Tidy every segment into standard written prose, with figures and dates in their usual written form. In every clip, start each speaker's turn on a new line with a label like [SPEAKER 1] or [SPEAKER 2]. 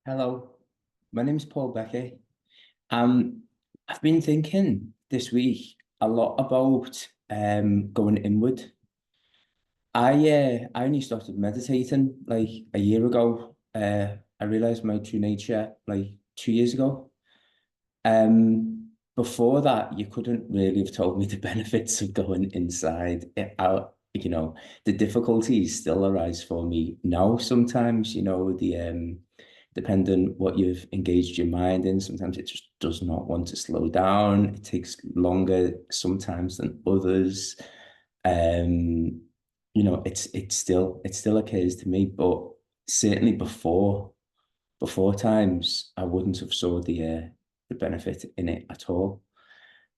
[SPEAKER 1] Hello, my name is Paul-Beckett. Um, I've been thinking this week a lot about going inward. I only started meditating like a year ago. I realized my true nature like 2 years ago. Before that, you couldn't really have told me the benefits of going inside. The difficulties still arise for me now sometimes, depending what you've engaged your mind in, sometimes it just does not want to slow down. It takes longer sometimes than others. Um, it still occurs to me, but certainly before times, I wouldn't have saw the benefit in it at all.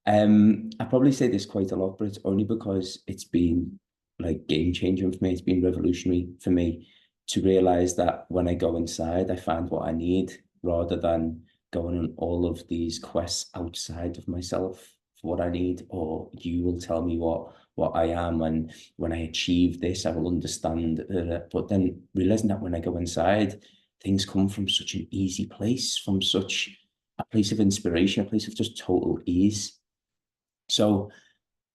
[SPEAKER 1] I probably say this quite a lot, but it's only because it's been like game changing for me. It's been revolutionary for me to realize that when I go inside, I find what I need rather than going on all of these quests outside of myself for what I need, or you will tell me what I am, and when I achieve this, I will understand. But then realizing that when I go inside, things come from such an easy place, from such a place of inspiration, a place of just total ease. So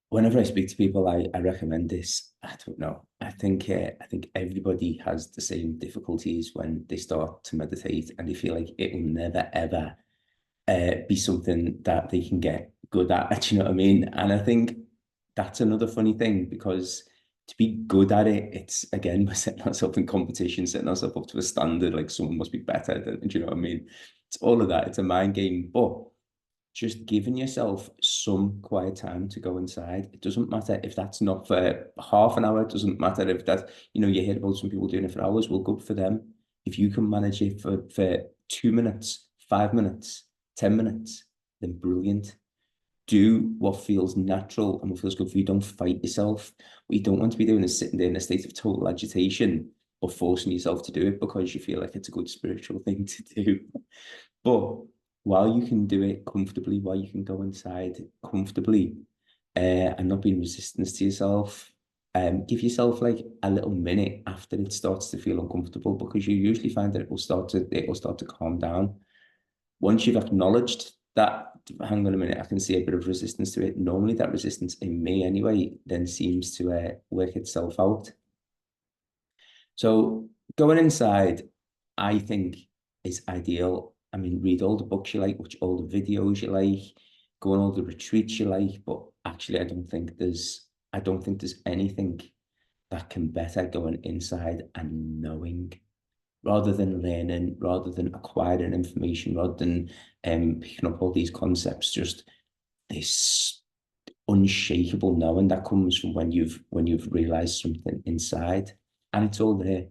[SPEAKER 1] whenever I speak to people, I recommend this. I don't know. I think everybody has the same difficulties when they start to meditate, and they feel like it will never ever be something that they can get good at. Do you know what I mean? And I think that's another funny thing, because to be good at it, it's again, we're setting ourselves in competition, setting ourselves up to a standard, like someone must be better than, do you know what I mean? It's all of that. It's a mind game, but just giving yourself some quiet time to go inside. It doesn't matter if that's not for half an hour. It doesn't matter if that, you hear about some people doing it for hours. Well, good for them. If you can manage it for 2 minutes, 5 minutes, 10 minutes, then brilliant. Do what feels natural and what feels good for you. Don't fight yourself. What you don't want to be doing is sitting there in a state of total agitation or forcing yourself to do it because you feel like it's a good spiritual thing to do. But while you can do it comfortably, while you can go inside comfortably, and not being resistance to yourself, give yourself like a little minute after it starts to feel uncomfortable, because you usually find that it will start to calm down. Once you've acknowledged that, hang on a minute, I can see a bit of resistance to it. Normally, that resistance in me anyway then seems to work itself out. So going inside, I think, is ideal. I mean, read all the books you like, watch all the videos you like, go on all the retreats you like. But actually, I don't think there's anything that can better going inside and knowing, rather than learning, rather than acquiring information, rather than picking up all these concepts. Just this unshakable knowing that comes from when you've realized something inside, and it's all there.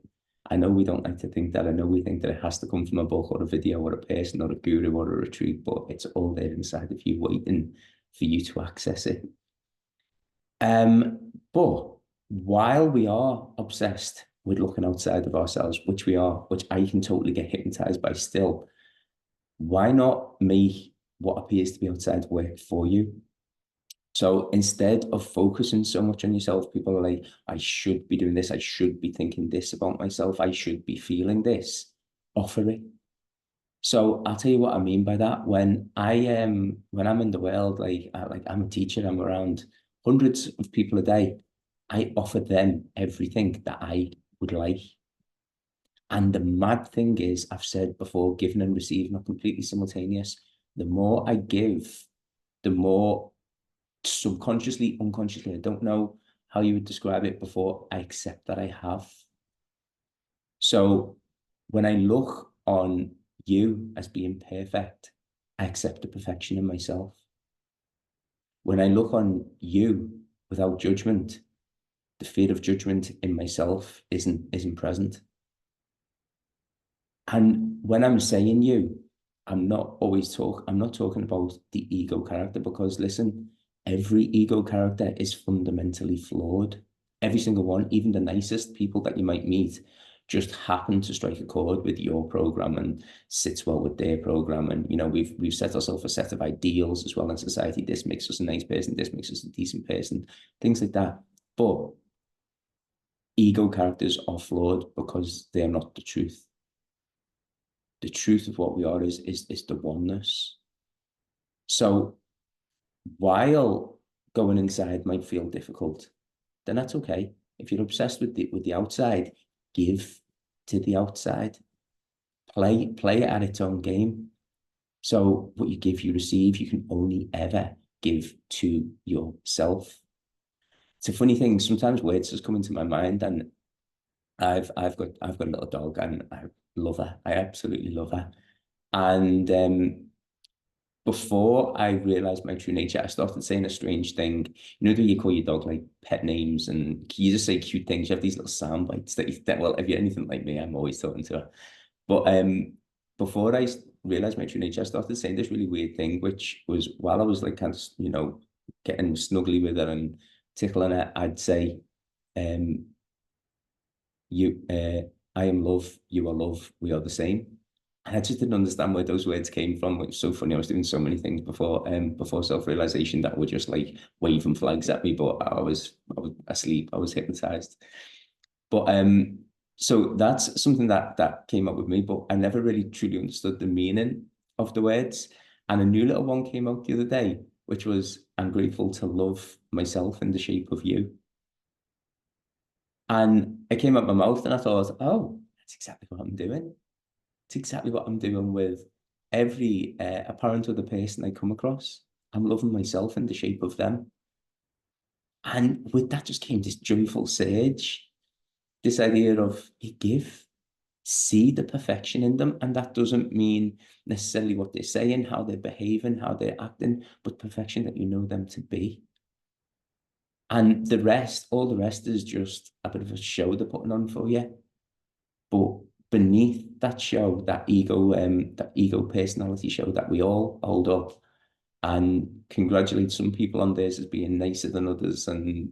[SPEAKER 1] I know we don't like to think that. I know we think that it has to come from a book or a video or a person or a guru or a retreat, but it's all there inside of you, waiting for you to access it. But while we are obsessed with looking outside of ourselves, which we are, which I can totally get hypnotized by still, why not make what appears to be outside work for you? So instead of focusing so much on yourself, people are like, I should be doing this. I should be thinking this about myself. I should be feeling this. Offer it. So I'll tell you what I mean by that. When I'm in the world, like I'm a teacher, I'm around hundreds of people a day. I offer them everything that I would like. And the mad thing is, I've said before, giving and receiving are completely simultaneous. The more I give, the more subconsciously, unconsciously, I don't know how you would describe it, before I accept that I have. So when I look on you as being perfect, I accept the perfection in myself. When I look on you without judgment, the fear of judgment in myself isn't present. And when I'm saying you, I'm not talking about the ego character, because listen, every ego character is fundamentally flawed. Every single one, even the nicest people that you might meet, just happen to strike a chord with your program and sits well with their program. And we've set ourselves a set of ideals as well in society. This makes us a nice person, this makes us a decent person, things like that. But ego characters are flawed because they are not the truth. the truth of what we are is the oneness. So while going inside might feel difficult, then that's okay. If you're obsessed with the outside, give to the outside. Play it at its own game. So what you give, you receive. You can only ever give to yourself. It's a funny thing. Sometimes words just come into my mind, and I've got a little dog, and I love her. I absolutely love her. And before I realized my true nature, I started saying a strange thing. You know, do you call your dog like pet names, and you just say cute things? You have these little sound bites well, if you're anything like me, I'm always talking to her. But before I realized my true nature, I started saying this really weird thing, which was while I was like kind of, getting snuggly with her and tickling her, I'd say, um, I am love, you are love, we are the same. And I just didn't understand where those words came from, which was so funny. I was doing so many things before self-realization that were just like waving flags at me, but I was asleep, I was hypnotized. But so that's something that came up with me, but I never really truly understood the meaning of the words. And a new little one came out the other day, which was, I'm grateful to love myself in the shape of you. And it came out my mouth, and I thought, oh, that's exactly what I'm doing. It's exactly what I'm doing with every apparent other person I come across. I'm loving myself in the shape of them. And with that just came this joyful surge, this idea of you give, see the perfection in them. And that doesn't mean necessarily what they're saying, how they're behaving, how they're acting, but perfection that you know them to be. And the rest, all the rest is just a bit of a show they're putting on for you. But beneath that show, that ego personality show that we all hold up and congratulate some people on this as being nicer than others, and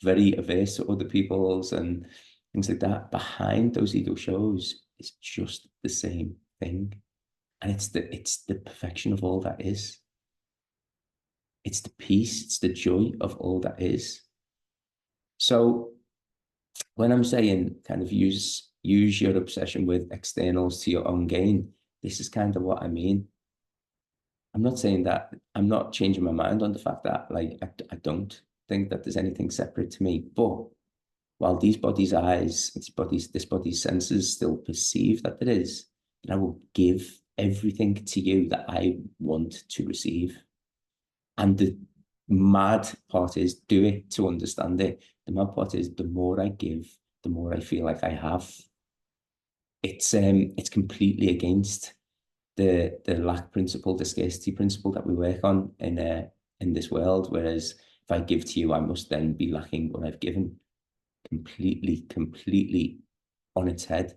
[SPEAKER 1] very averse to other people's and things like that. Behind those ego shows is just the same thing. And it's the perfection of all that is. It's the peace, it's the joy of all that is. So when I'm saying kind of use your obsession with externals to your own gain, this is kind of what I mean. I'm not saying that, I'm not changing my mind on the fact that like I don't think that there's anything separate to me. But while these bodies' eyes, this body's senses still perceive that there is, then I will give everything to you that I want to receive. And the mad part is do it to understand it. The mad part is the more I give, the more I feel like I have. It's completely against the lack principle, the scarcity principle that we work on in this world. Whereas if I give to you, I must then be lacking what I've given. Completely on its head.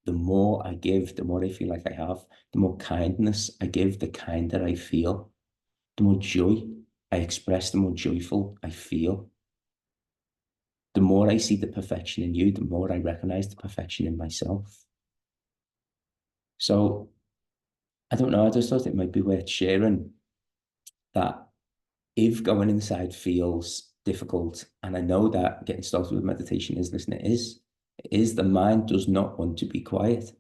[SPEAKER 1] The more I give, the more I feel like I have. The more kindness I give, the kinder I feel. The more joy I express, the more joyful I feel. The more I see the perfection in you, the more I recognize the perfection in myself. So I don't know, I just thought it might be worth sharing that if going inside feels difficult, and I know that getting started with meditation is, listen, it is the mind does not want to be quiet.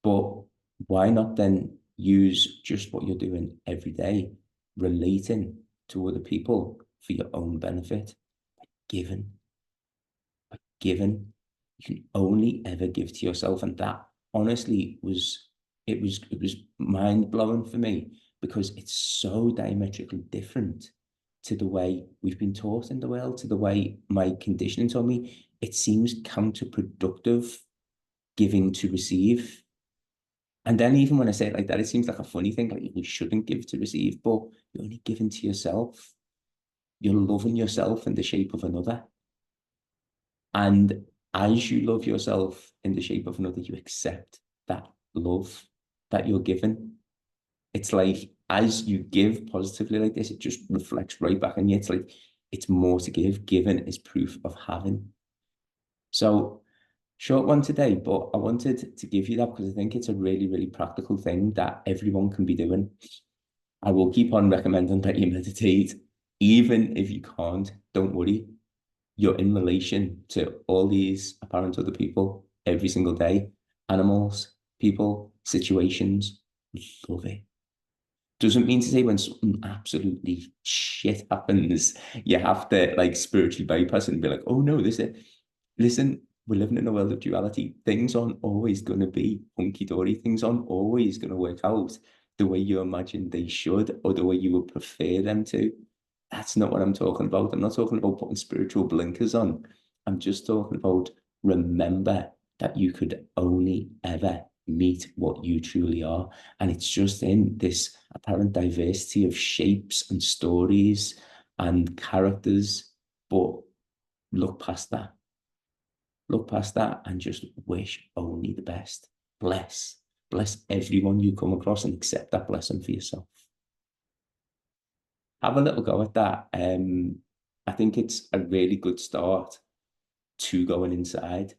[SPEAKER 1] But why not then use just what you're doing every day, relating to other people for your own benefit, giving, giving. You can only ever give to yourself. And that honestly was mind blowing for me, because it's so diametrically different to the way we've been taught in the world, to the way my conditioning told me. It seems counterproductive giving to receive. And then even when I say it like that, it seems like a funny thing, like you shouldn't give to receive, but you're only giving to yourself. You're loving yourself in the shape of another. And as you love yourself in the shape of another, you accept that love that you're given. It's like, as you give positively like this, it just reflects right back on you. It's like, it's more to give. Giving is proof of having. So short one today, but I wanted to give you that because I think it's a really, really practical thing that everyone can be doing. I will keep on recommending that you meditate. Even if you can't, don't worry. You're in relation to all these apparent other people every single day. Animals, people, situations. Love it. Doesn't mean to say when something absolutely shit happens, you have to like spiritually bypass it and be like, oh no, this is, listen, we're living in a world of duality. Things aren't always going to be hunky-dory. Things aren't always going to work out the way you imagine they should or the way you would prefer them to. That's not what I'm talking about. I'm not talking about putting spiritual blinkers on. I'm just talking about remember that you could only ever meet what you truly are. And it's just in this apparent diversity of shapes and stories and characters. But look past that. Look past that and just wish only the best. Bless. Bless everyone you come across and accept that blessing for yourself. Have a little go at that. I think it's a really good start to going inside.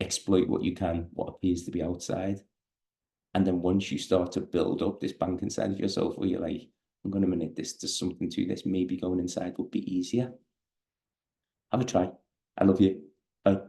[SPEAKER 1] Exploit what you can, what appears to be outside. And then once you start to build up this bank inside of yourself where you're like, I'm going to minute this, there's something to this, maybe going inside would be easier. Have a try. I love you. Bye.